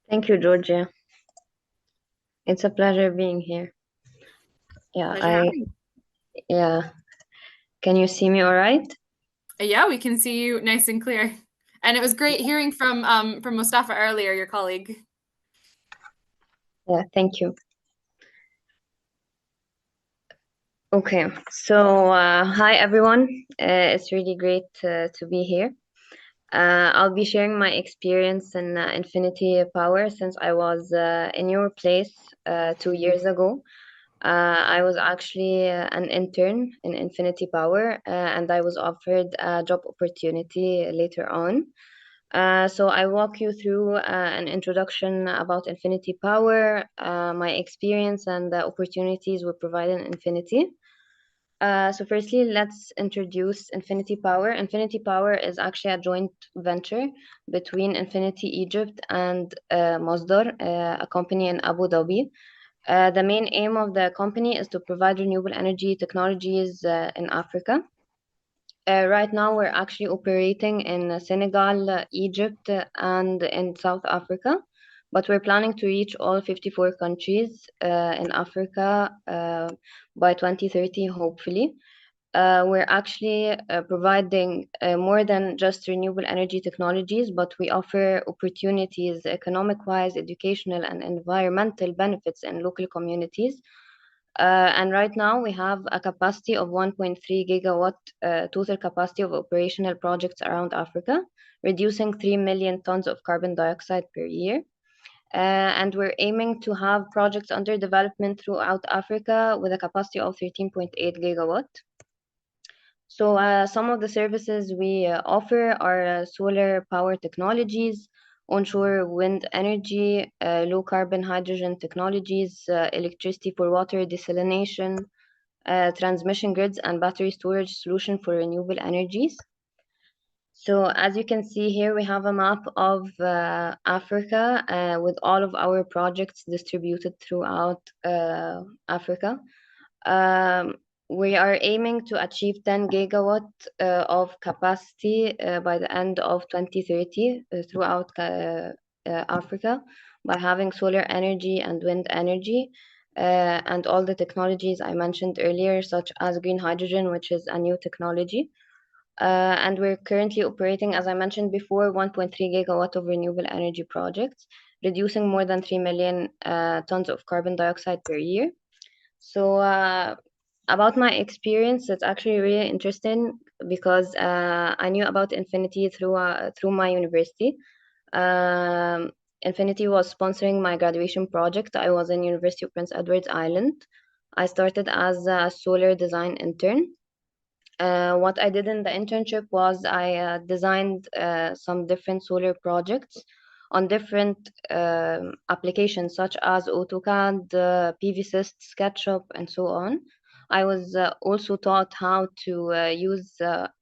Thank you, Georgia. It's a pleasure being here. Yeah, Pleasure I having yeah. Can you see me all right? you. Yeah, we can see you nice and clear. And it was great hearing from Mustafa earlier, your colleague. Yeah, thank you. Okay, so hi everyone. It's really great to be here. I'll be sharing my experience in Infinity Power since I was in your place 2 years ago. I was actually an intern in Infinity Power, and I was offered a job opportunity later on. So I walk you through an introduction about Infinity Power, my experience, and the opportunities we provide in Infinity. So firstly, let's introduce Infinity Power. Infinity Power is actually a joint venture between Infinity Egypt and Masdar, a company in Abu Dhabi. The main aim of the company is to provide renewable energy technologies in Africa. Right now, we're actually operating in Senegal, Egypt, and in South Africa, but we're planning to reach all 54 countries in Africa by 2030, hopefully. We're actually providing more than just renewable energy technologies, but we offer opportunities economic-wise, educational, and environmental benefits in local communities. And right now we have a capacity of 1.3 gigawatt total capacity of operational projects around Africa, reducing 3 million tons of carbon dioxide per year. And we're aiming to have projects under development throughout Africa with a capacity of 13.8 gigawatt. So some of the services we offer are solar power technologies, onshore wind energy, low carbon hydrogen technologies, electricity for water desalination, transmission grids, and battery storage solution for renewable energies. So as you can see here, we have a map of Africa with all of our projects distributed throughout Africa. Um, we are aiming to achieve 10 gigawatt of capacity by the end of 2030 throughout Africa by having solar energy and wind energy and all the technologies I mentioned earlier, such as green hydrogen, which is a new technology. And we're currently operating, as I mentioned before, 1.3 gigawatt of renewable energy projects, reducing more than 3 million tons of carbon dioxide per year. So, about my experience, it's actually really interesting because I knew about Infinity through my university. Um, Infinity was sponsoring my graduation project. I was in University of Prince Edward Island. I started as a solar design intern. What I did in the internship was I designed some different solar projects on different applications such as AutoCAD, PVSys, SketchUp, and so on. I was also taught how to use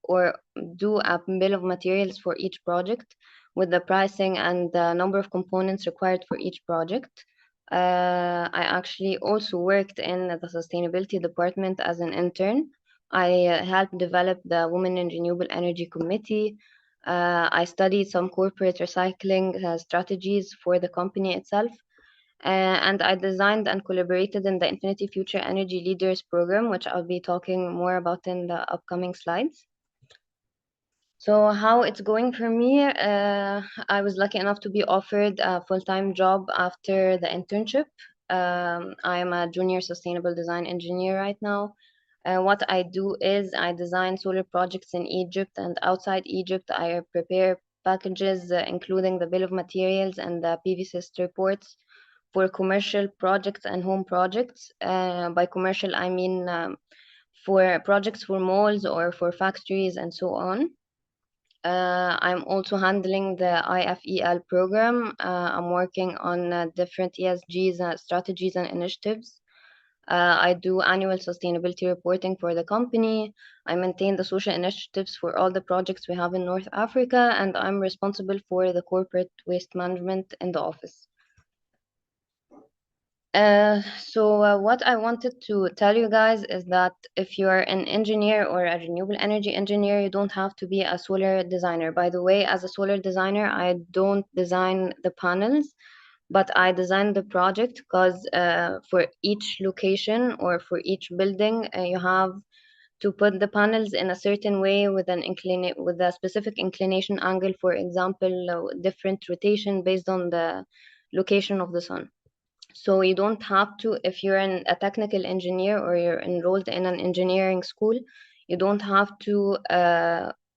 or do a bill of materials for each project with the pricing and the number of components required for each project. I actually also worked in the sustainability department as an intern. I helped develop the Women in Renewable Energy Committee. I studied some corporate recycling strategies for the company itself. And I designed and collaborated in the Infinity Future Energy Leaders program, which I'll be talking more about in the upcoming slides. So, how it's going for me? I was lucky enough to be offered a full-time job after the internship. I'm a junior sustainable design engineer right now. What I do is I design solar projects in Egypt and outside Egypt. I prepare packages, including the bill of materials and the PVSys reports for commercial projects and home projects. By commercial, I mean for projects for malls or for factories and so on. I'm also handling the IFEL program. I'm working on different ESGs, strategies, and initiatives. I do annual sustainability reporting for the company. I maintain the social initiatives for all the projects we have in North Africa, and I'm responsible for the corporate waste management in the office. So what I wanted to tell you guys is that if you're an engineer or a renewable energy engineer, you don't have to be a solar designer. By the way, as a solar designer, I don't design the panels, but I designed the project because for each location or for each building, you have to put the panels in a certain way with with a specific inclination angle, for example, different rotation based on the location of the sun. So you don't have to, if you're a technical engineer or you're enrolled in an engineering school, you don't have to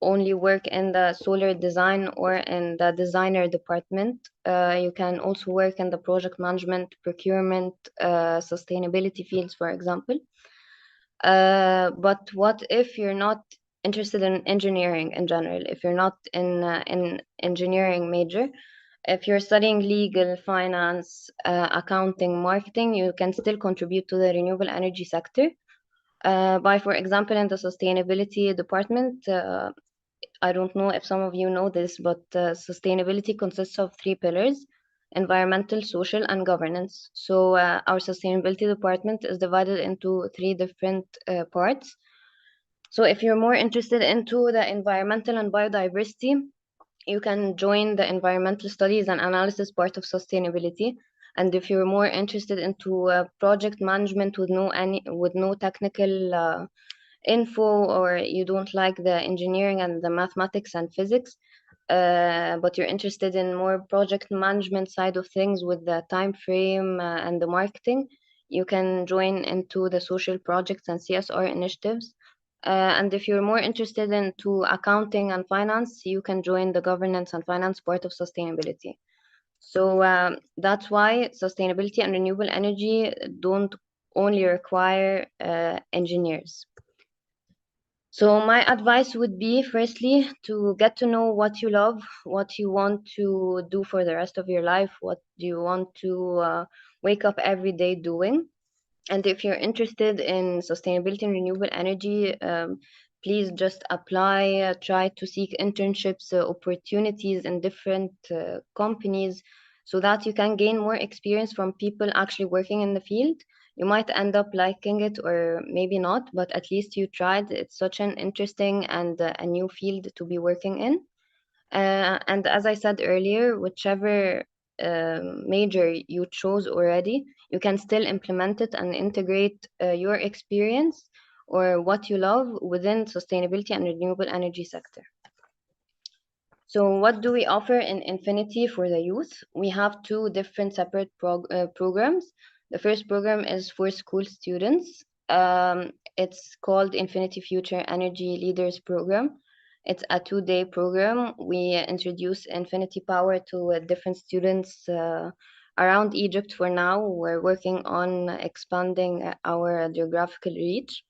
only work in the solar design or in the designer department. You can also work in the project management, procurement, sustainability fields, for example. But what if you're not interested in engineering in general? If you're not in engineering major, if you're studying legal, finance, accounting, marketing, you can still contribute to the renewable energy sector. By, for example, in the sustainability department, I don't know if some of you know this, but sustainability consists of three pillars: environmental, social, and governance. So our sustainability department is divided into three different parts. So if you're more interested into the environmental and biodiversity, you can join the environmental studies and analysis part of sustainability. And if you're more interested into project management with no technical info, or you don't like the engineering and the mathematics and physics, but you're interested in more project management side of things with the time frame and the marketing, you can join into the social projects and CSR initiatives. And if you're more interested into accounting and finance, you can join the governance and finance part of sustainability. So that's why sustainability and renewable energy don't only require engineers. So my advice would be, firstly, to get to know what you love, what you want to do for the rest of your life, what do you want to wake up every day doing. And if you're interested in sustainability and renewable energy, please just apply, try to seek internships, opportunities in different companies so that you can gain more experience from people actually working in the field. You might end up liking it or maybe not, but at least you tried. It's such an interesting and a new field to be working in. And as I said earlier, whichever major you chose already, you can still implement it and integrate your experience or what you love within sustainability and renewable energy sector. So what do we offer in Infinity for the youth? We have two different separate programs. The first program is for school students. It's called Infinity Future Energy Leaders Program. It's a 2-day program. We introduce Infinity Power to different students around Egypt for now. We're working on expanding our geographical reach.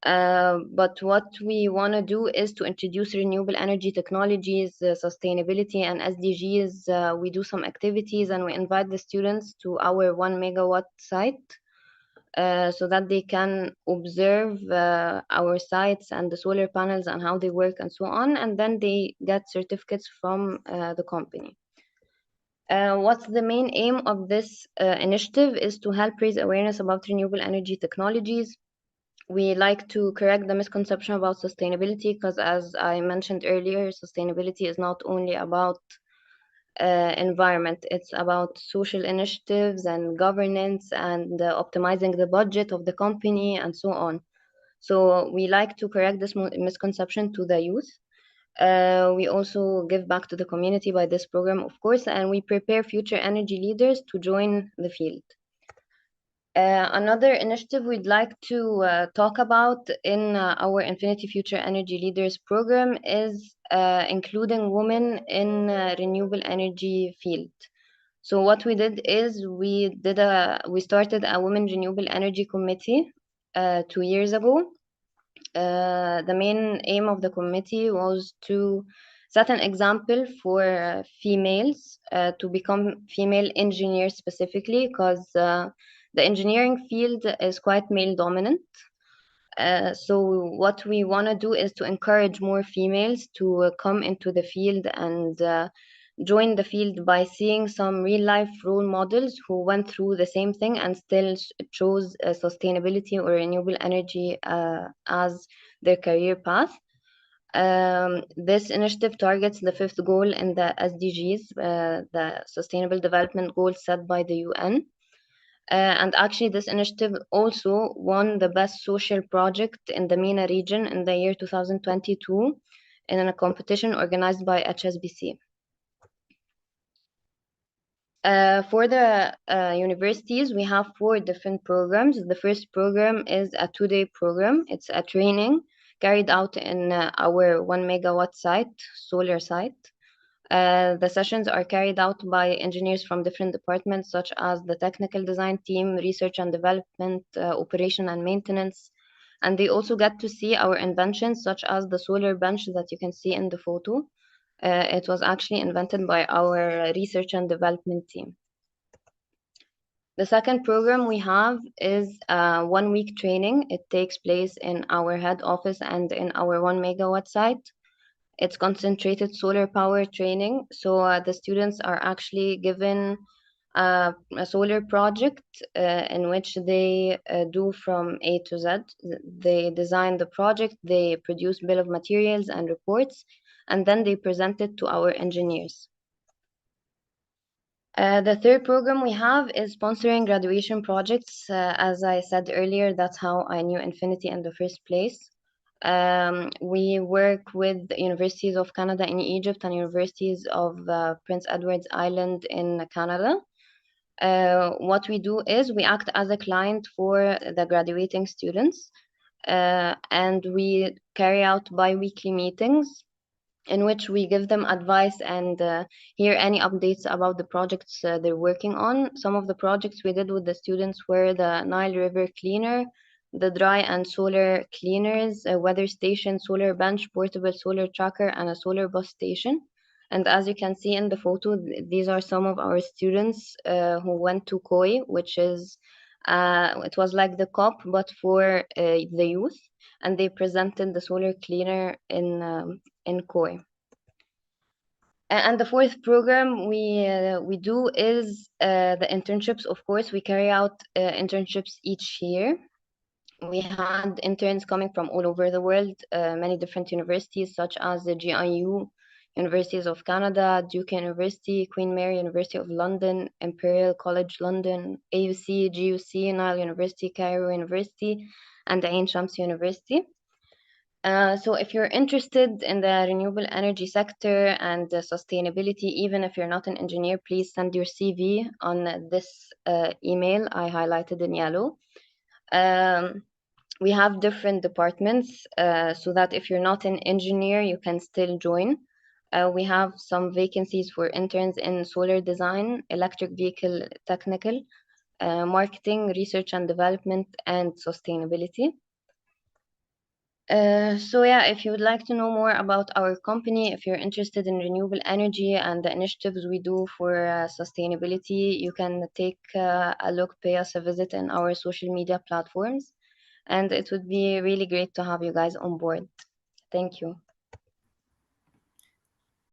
But what we want to do is to introduce renewable energy technologies, sustainability, and SDGs. We do some activities and we invite the students to our 1 megawatt site so that they can observe our sites and the solar panels and how they work and so on. And then they get certificates from the company. What's the main aim of this initiative is to help raise awareness about renewable energy technologies. We like to correct the misconception about sustainability because, as I mentioned earlier, sustainability is not only about environment, it's about social initiatives and governance and optimizing the budget of the company and so on. So we like to correct this misconception to the youth. We also give back to the community by this program, of course, and we prepare future energy leaders to join the field. Another initiative we'd like to talk about in our Infinity Future Energy Leaders program is including women in renewable energy field. So what we did is we started a women renewable energy committee 2 years ago. The main aim of the committee was to set an example for females to become female engineers specifically, because the engineering field is quite male dominant. So what we want to do is to encourage more females to come into the field and join the field by seeing some real life role models who went through the same thing and still chose sustainability or renewable energy as their career path. This initiative targets the fifth goal in the SDGs, the Sustainable Development Goals set by the UN. And actually, this initiative also won the best social project in the MENA region in the year 2022 in a competition organized by HSBC. For the universities, we have 4 different programs. The first program is a 2-day program. It's a training carried out in our 1 megawatt site, solar site. The sessions are carried out by engineers from different departments, such as the technical design team, research and development, operation and maintenance. And they also get to see our inventions, such as the solar bench that you can see in the photo. It was actually invented by our research and development team. The second program we have is a 1-week training. It takes place in our head office and in our 1 megawatt site. It's concentrated solar power training. So the students are actually given a solar project in which they do from A to Z. They design the project, they produce bill of materials and reports, and then they present it to our engineers. The third program we have is sponsoring graduation projects. As I said earlier, that's how I knew Infinity in the first place. We work with the universities of Canada in Egypt and universities of Prince Edward's Island in Canada. What we do is we act as a client for the graduating students, and we carry out bi-weekly meetings in which we give them advice and hear any updates about the projects they're working on. Some of the projects we did with the students were the Nile River Cleaner, the dry and solar cleaners, a weather station, solar bench, portable solar tracker, and a solar bus station. And as you can see in the photo, these are some of our students who went to KOI, which is, it was like the COP, but for the youth. And they presented the solar cleaner in KOI. And the fourth program we do is the internships. Of course, we carry out internships each year. We had interns coming from all over the world, many different universities such as the GIU, Universities of Canada, Duke University, Queen Mary University of London, Imperial College London, AUC, GUC, Nile University, Cairo University, and Ain Shams University. So if you're interested in the renewable energy sector and sustainability, even if you're not an engineer, please send your CV on this email I highlighted in yellow. We have different departments so that if you're not an engineer, you can still join. We have some vacancies for interns in solar design, electric vehicle technical, marketing, research and development, and sustainability. So yeah, if you would like to know more about our company, if you're interested in renewable energy and the initiatives we do for sustainability, you can take a look, pay us a visit in our social media platforms. And it would be really great to have you guys on board. Thank you.